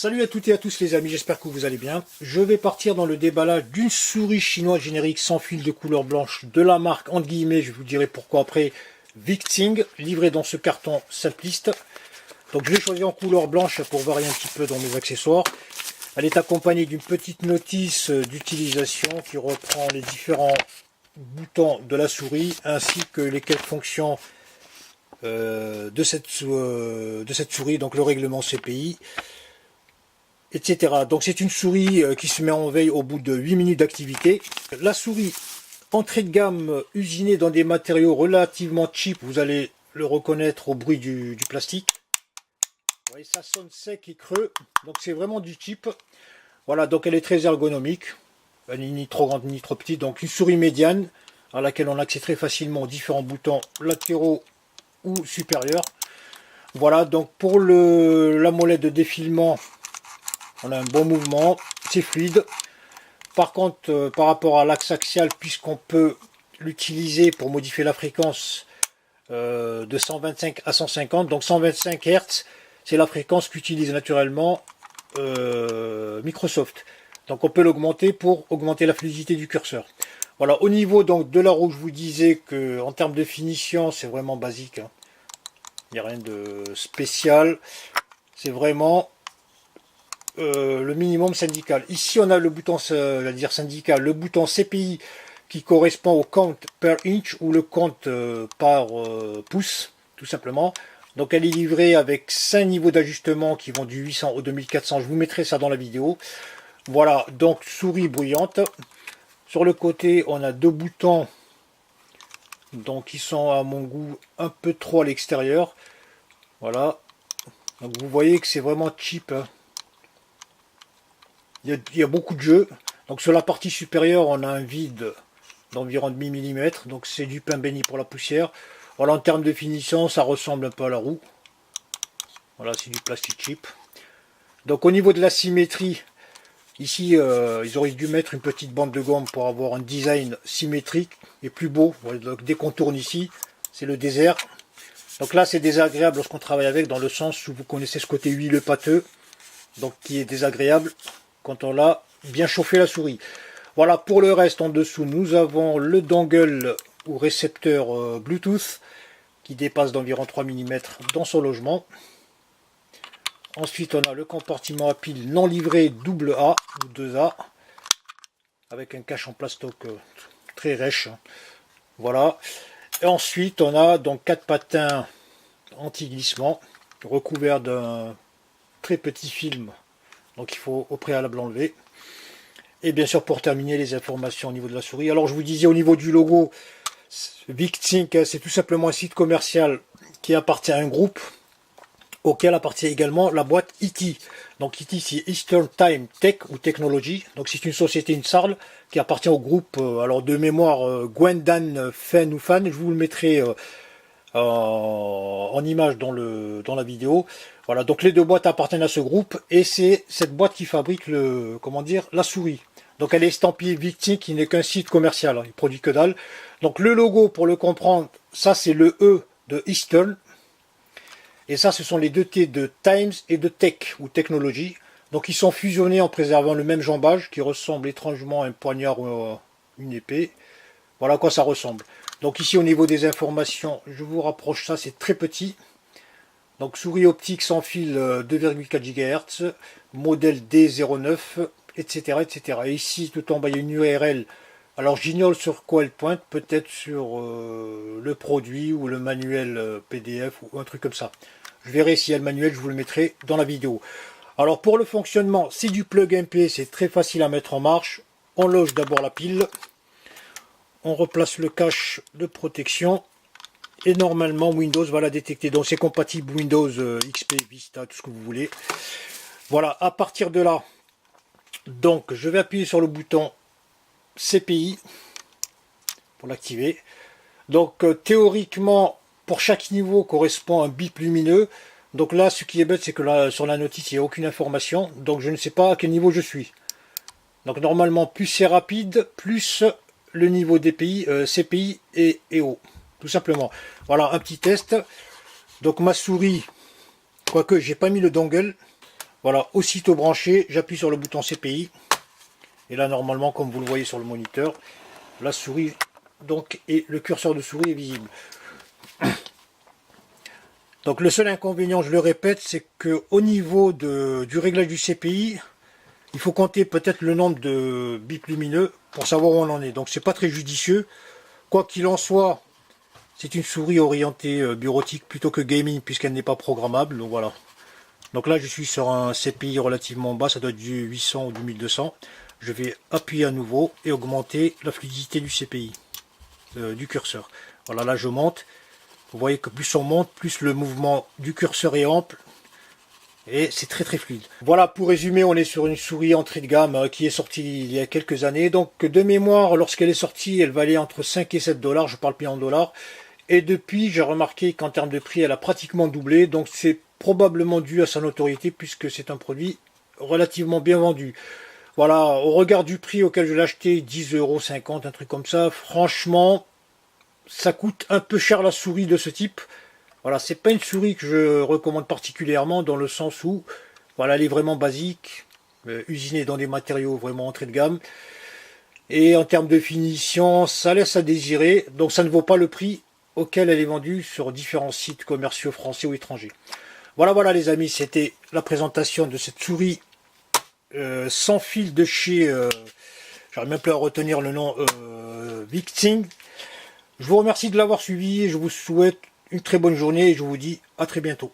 Salut à toutes et à tous les amis, j'espère que vous allez bien. Je vais partir dans le déballage d'une souris chinoise générique sans fil de couleur blanche de la marque, entre guillemets, je vous dirai pourquoi après, Victing, livrée dans ce carton simpliste. Donc je l'ai choisi en couleur blanche pour varier un petit peu dans mes accessoires. Elle est accompagnée d'une petite notice d'utilisation qui reprend les différents boutons de la souris ainsi que les quelques fonctions de cette souris, donc le règlement CPI, etc. Donc c'est une souris qui se met en veille au bout de 8 minutes d'activité. La souris entrée de gamme usinée dans des matériaux relativement cheap, vous allez le reconnaître au bruit du plastique. Vous voyez, ça sonne sec et creux, donc c'est vraiment du cheap. Voilà, donc elle est très ergonomique, elle n'est ni trop grande ni trop petite, donc une souris médiane à laquelle on accède très facilement aux différents boutons latéraux ou supérieurs. Voilà, donc pour la molette de défilement, on a un bon mouvement, c'est fluide. Par contre, par rapport à l'axe axial, puisqu'on peut l'utiliser pour modifier la fréquence de 125 à 150, donc 125 Hz, c'est la fréquence qu'utilise naturellement Microsoft. Donc on peut l'augmenter pour augmenter la fluidité du curseur. Voilà, au niveau donc de la roue, je vous disais que en termes de finition, c'est vraiment basique, hein. Il n'y a rien de spécial. C'est vraiment le minimum syndical. Ici, on a le bouton, dire syndical, le bouton CPI qui correspond au count per inch ou le count par pouce, tout simplement. Donc, elle est livrée avec 5 niveaux d'ajustement qui vont du 800 au 2400. Je vous mettrai ça dans la vidéo. Voilà, donc souris bruyante. Sur le côté, on a deux boutons, donc qui sont à mon goût un peu trop à l'extérieur. Voilà. Donc vous voyez que c'est vraiment cheap, hein. Il y a beaucoup de jeux. Donc sur la partie supérieure, on a un vide d'environ demi millimètre. Donc c'est du pain béni pour la poussière. Voilà, en termes de finition, ça ressemble un peu à la roue. Voilà, c'est du plastique cheap. Donc au niveau de la symétrie, ici, ils auraient dû mettre une petite bande de gomme pour avoir un design symétrique et plus beau. Voilà, donc dès qu'on tourne ici, c'est le désert. Donc là, c'est désagréable lorsqu'on travaille avec, dans le sens où vous connaissez ce côté huileux pâteux, donc qui est désagréable quand on l'a bien chauffé la souris. Voilà, pour le reste, en dessous, nous avons le dongle ou récepteur Bluetooth qui dépasse d'environ 3 mm dans son logement. Ensuite, on a le compartiment à pile non livré AA ou 2A avec un cache en plastoc très rêche. Voilà. Et ensuite, on a donc 4 patins anti-glissement recouverts d'un très petit film. Donc il faut au préalable enlever. Et bien sûr, pour terminer, les informations au niveau de la souris. Alors je vous disais au niveau du logo, Victing, c'est tout simplement un site commercial qui appartient à un groupe auquel appartient également la boîte IT. Donc IT, c'est Eastern Time Tech ou Technology. Donc c'est une société, une SARL, qui appartient au groupe, alors de mémoire, Gwendan Fen ou Fan. Je vous le mettrai en image dans la vidéo. Voilà, donc les deux boîtes appartiennent à ce groupe et c'est cette boîte qui fabrique la souris. Donc elle est estampillée Victing, qui n'est qu'un site commercial, hein, il produit que dalle. Donc le logo, pour le comprendre, ça c'est le E de Eastern. Et ça, ce sont les deux T de Times et de Tech ou Technology. Donc ils sont fusionnés en préservant le même jambage qui ressemble étrangement à un poignard ou à une épée. Voilà à quoi ça ressemble. Donc ici au niveau des informations, je vous rapproche ça, c'est très petit. Donc souris optique sans fil 2,4 GHz, modèle D09, etc., etc. Et ici tout en bas il y a une URL. Alors j'ignore sur quoi elle pointe, peut-être sur le produit ou le manuel PDF ou un truc comme ça. Je verrai s'il y a le manuel, je vous le mettrai dans la vidéo. Alors pour le fonctionnement, c'est du plug and play, c'est très facile à mettre en marche. On loge d'abord la pile. On replace le cache de protection et normalement Windows va la détecter. Donc c'est compatible Windows XP, Vista, tout ce que vous voulez. Voilà, à partir de là, donc je vais appuyer sur le bouton CPI pour l'activer. Donc théoriquement, pour chaque niveau correspond un bip lumineux. Donc là, ce qui est bête, c'est que là, sur la notice, il n'y a aucune information. Donc je ne sais pas à quel niveau je suis. Donc normalement, plus c'est rapide, plus le niveau DPI, CPI est haut, tout simplement. Voilà un petit test. Donc ma souris, quoique j'ai pas mis le dongle, Voilà, aussitôt branché, j'appuie sur le bouton CPI. Et là, normalement, comme vous le voyez sur le moniteur, la souris donc et le curseur de souris est visible. Donc le seul inconvénient, je le répète, c'est que au niveau du réglage du CPI, il faut compter peut-être le nombre de bips lumineux pour savoir où on en est. Donc c'est pas très judicieux. Quoi qu'il en soit, c'est une souris orientée bureautique plutôt que gaming puisqu'elle n'est pas programmable. Donc voilà. Donc là je suis sur un CPI relativement bas, ça doit être du 800 ou du 1200. Je vais appuyer à nouveau et augmenter la fluidité du CPI, du curseur. Voilà, là je monte. Vous voyez que plus on monte, plus le mouvement du curseur est ample. Et c'est très très fluide. Voilà, pour résumer, on est sur une souris entrée de gamme qui est sortie il y a quelques années. Donc de mémoire, lorsqu'elle est sortie, elle valait entre 5 et 7 dollars, je parle bien en dollars. Et depuis, j'ai remarqué qu'en termes de prix, elle a pratiquement doublé. Donc c'est probablement dû à sa notoriété puisque c'est un produit relativement bien vendu. Voilà, au regard du prix auquel je l'ai acheté, 10,50 €, un truc comme ça, franchement, ça coûte un peu cher la souris de ce type. Voilà, c'est pas une souris que je recommande particulièrement dans le sens où, voilà, elle est vraiment basique, usinée dans des matériaux vraiment entrée de gamme. Et en termes de finition, ça laisse à désirer, donc ça ne vaut pas le prix auquel elle est vendue sur différents sites commerciaux français ou étrangers. Voilà, voilà les amis, c'était la présentation de cette souris sans fil de chez, j'arrive même plus à retenir le nom, Victing. Je vous remercie de l'avoir suivi et je vous souhaite une très bonne journée et je vous dis à très bientôt.